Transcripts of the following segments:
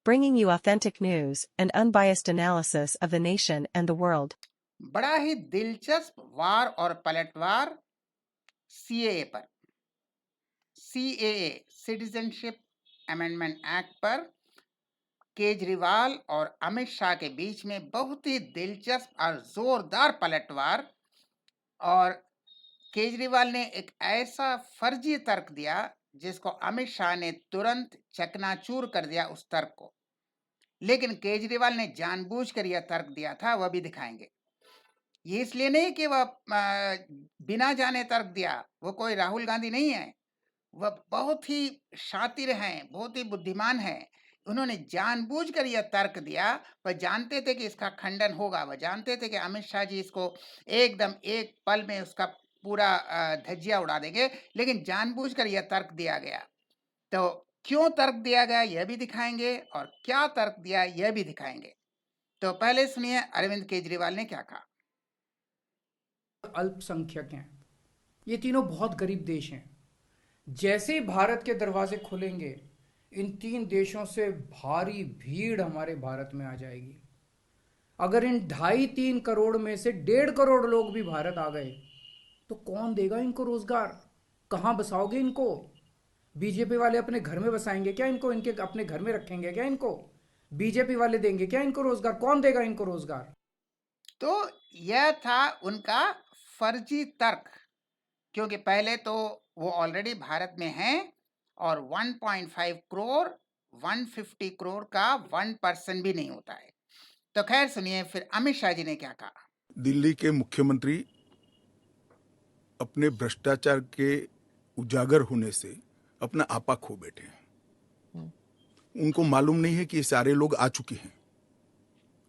bringing you authentic news and unbiased analysis of the nation and the world. बड़ा ही दिलचस्प वार और पलटवार CAA पर, सीएए सिटीजनशिप अमेंडमेंट एक्ट पर केजरीवाल और अमित शाह के बीच में बहुत ही दिलचस्प और जोरदार पलटवार। और केजरीवाल ने एक ऐसा फर्जी तर्क दिया जिसको अमित शाह ने तुरंत चकनाचूर कर दिया उस तर्क को। लेकिन केजरीवाल ने जानबूझकर यह तर्क दिया था, वह भी दिखाएंगे। ये इसलिए नहीं कि वह बिना जाने तर्क दिया, वो कोई राहुल गांधी नहीं है, वह बहुत ही शातिर हैं, बहुत ही बुद्धिमान हैं। उन्होंने जानबूझकर यह तर्क दिया, वह जानते थे कि इसका खंडन होगा, वह जानते थे कि अमित शाह जी इसको एकदम एक पल में उसका पूरा धज्जिया उड़ा देंगे, लेकिन जानबूझकर यह तर्क दिया गया। तो क्यों तर्क दिया गया यह भी दिखाएंगे और क्या तर्क दिया यह भी दिखाएंगे। तो पहले सुनिए अरविंद केजरीवाल ने क्या कहा। अल्पसंख्यक हैं, ये तीनों बहुत गरीब देश हैं। जैसे ही भारत के दरवाजे खुलेंगे, इन तीन देशों से भारी भीड़ हमारे भारत में आ जाएगी। अगर इन 2.5-3 करोड़ में से 1.5 करोड़ लोग भी भारत आ गए तो कौन देगा इनको रोजगार? कहां बसाओगे इनको? बीजेपी वाले अपने घर में बसाएंगे क्या इनको? इनके अपने घर में रखेंगे क्या इनको? बीजेपी वाले देंगे क्या इनको रोजगार? कौन देगा इनको रोजगार? तो यह था उनका फर्जी तर्क, क्योंकि पहले तो वो ऑलरेडी भारत में हैं और 1.5 करोड़ 150 करोड़ का 1% भी नहीं होता है। तो खैर सुनिए फिर अमित शाह जी ने क्या कहा। दिल्ली के मुख्यमंत्री अपने भ्रष्टाचार के उजागर होने से अपना आपा खो बैठे हैं। उनको मालूम नहीं है कि ये सारे लोग आ चुके हैं,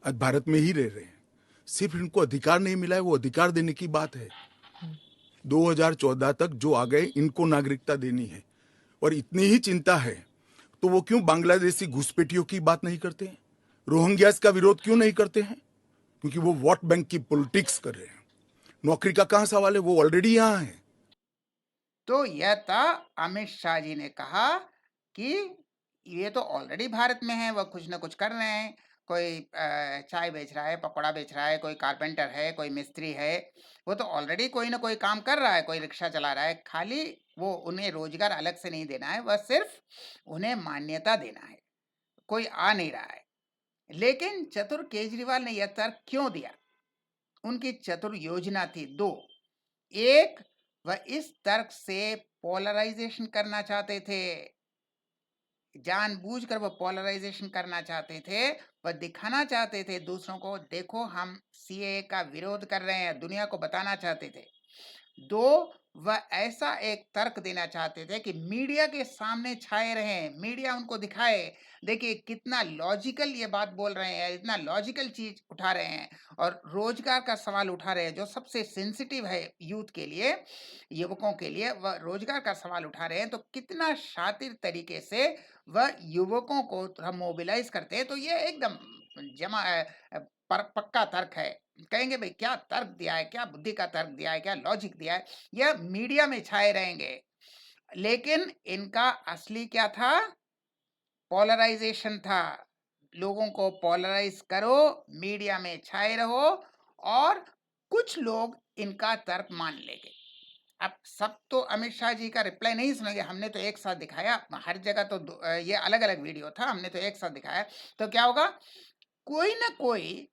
आज भारत में ही रह रहे हैं। सिर्फ इनको अधिकार नहीं मिला है, वो अधिकार देने की बात है। 2014 तक जो आ गए इनको नागरिकता देनी है, और इतनी ही चिंता है तो वो क्यों बांग्लादेशी घुसपैठियों की बात नहीं करते हैं, रोहिंग्यास का विरोध क्यों नहीं करते हैं? क्योंकि वो वोट बैंक की पॉलिटिक्स कर रहे हैं। नौकरी का कहां सवाल है, वो ऑलरेडी यहां है। तो यह था अमित शाह जी ने कहा कि ये तो ऑलरेडी भारत में है, वह कुछ ना कुछ कर रहे हैं। कोई चाय बेच रहा है, पकौड़ा बेच रहा है, कोई कारपेंटर है, कोई मिस्त्री है, वो तो ऑलरेडी कोई ना कोई काम कर रहा है, कोई रिक्शा चला रहा है। खाली वो उन्हें रोजगार अलग से नहीं देना है, वह सिर्फ उन्हें मान्यता देना है। कोई आ नहीं रहा है। लेकिन चतुर केजरीवाल ने यह तर्क क्यों दिया? उनकी चतुर योजना थी दो। एक, वह इस तर्क से पोलराइजेशन करना चाहते थे, जानबूझकर वह पोलराइजेशन करना चाहते थे। वह दिखाना चाहते थे दूसरों को, देखो हम सीएए का विरोध कर रहे हैं, दुनिया को बताना चाहते थे। दो, वह ऐसा एक तर्क देना चाहते थे कि मीडिया के सामने छाए रहें, मीडिया उनको दिखाए, देखिए कितना लॉजिकल ये बात बोल रहे हैं, इतना लॉजिकल चीज उठा रहे हैं और रोजगार का सवाल उठा रहे हैं जो सबसे सेंसिटिव है यूथ के लिए, युवकों के लिए। वह रोजगार का सवाल उठा रहे हैं, तो कितना शातिर तरीके से वह युवकों को थोड़ा मोबिलाइज करते हैं। तो ये एकदम जमा पक्का तर्क है। कहेंगे भाई क्या तर्क दिया है, क्या बुद्धि का तर्क दिया है, क्या लॉजिक दिया है, यह मीडिया में छाए रहेंगे। लेकिन इनका असली क्या था? पोलराइजेशन था। लोगों को पोलराइज करो, मीडिया में छाए रहो और कुछ लोग इनका तर्क मान लेंगे। अब सब तो अमित शाह जी का रिप्लाई नहीं सुनेंगे, हमने तो एक साथ दिखाया, हर जगह तो ये अलग अलग वीडियो था, हमने तो एक साथ दिखाया। तो क्या होगा, कोई ना कोई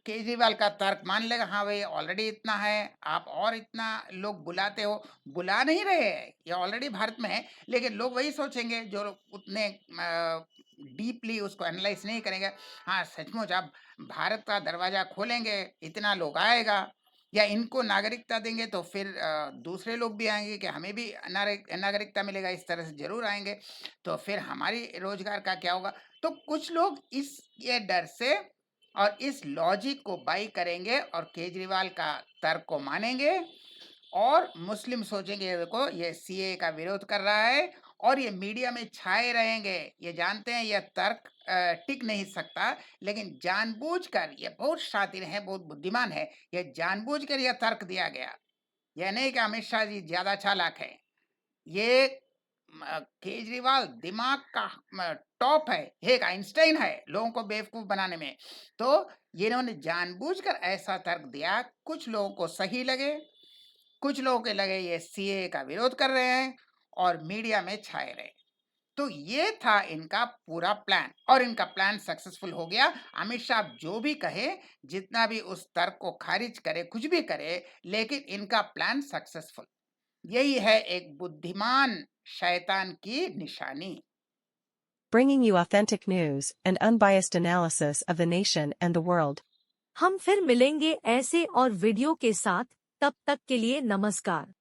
केजरीवाल का तर्क मान लेगा, हाँ भाई ऑलरेडी इतना है, आप और इतना लोग बुलाते हो। बुला नहीं रहे हैं, ये ऑलरेडी भारत में है, लेकिन लोग वही सोचेंगे जो उतने डीपली उसको एनालाइज नहीं करेंगे। हाँ सचमुच आप भारत का दरवाजा खोलेंगे, इतना लोग आएगा, या इनको नागरिकता देंगे तो फिर दूसरे लोग भी आएंगे कि हमें भी नागरिकता मिलेगा, इस तरह से जरूर आएंगे, तो फिर हमारी रोजगार का क्या होगा। तो कुछ लोग इस ये डर से और इस लॉजिक को बाई करेंगे और केजरीवाल का तर्क को मानेंगे, और मुस्लिम सोचेंगे देखो ये सीए का विरोध कर रहा है, और ये मीडिया में छाए रहेंगे। ये जानते हैं यह तर्क टिक नहीं सकता, लेकिन जानबूझकर, ये बहुत शातिर है, बहुत बुद्धिमान है, ये जानबूझकर यह तर्क दिया गया। यह नहीं कि अमित शाह जी ज्यादा चालाक है, ये केजरीवाल दिमाग का टॉप है, एक आइंस्टाइन है लोगों को बेवकूफ बनाने में। तो ये इन्होंने जानबूझकर ऐसा तर्क दिया, कुछ लोगों को सही लगे, कुछ लोगों के लगे ये सीए का विरोध कर रहे हैं और मीडिया में छाए रहे। तो ये था इनका पूरा प्लान और इनका प्लान सक्सेसफुल हो गया। अमित शाह जो भी कहे, जितना भी उस तर्क को खारिज करे, कुछ भी करे, लेकिन इनका प्लान सक्सेसफुल। यही है एक बुद्धिमान शैतान की निशानी। Bringing you authentic news and unbiased analysis of the nation and the world. हम फिर मिलेंगे ऐसे और वीडियो के साथ, तब तक के लिए नमस्कार।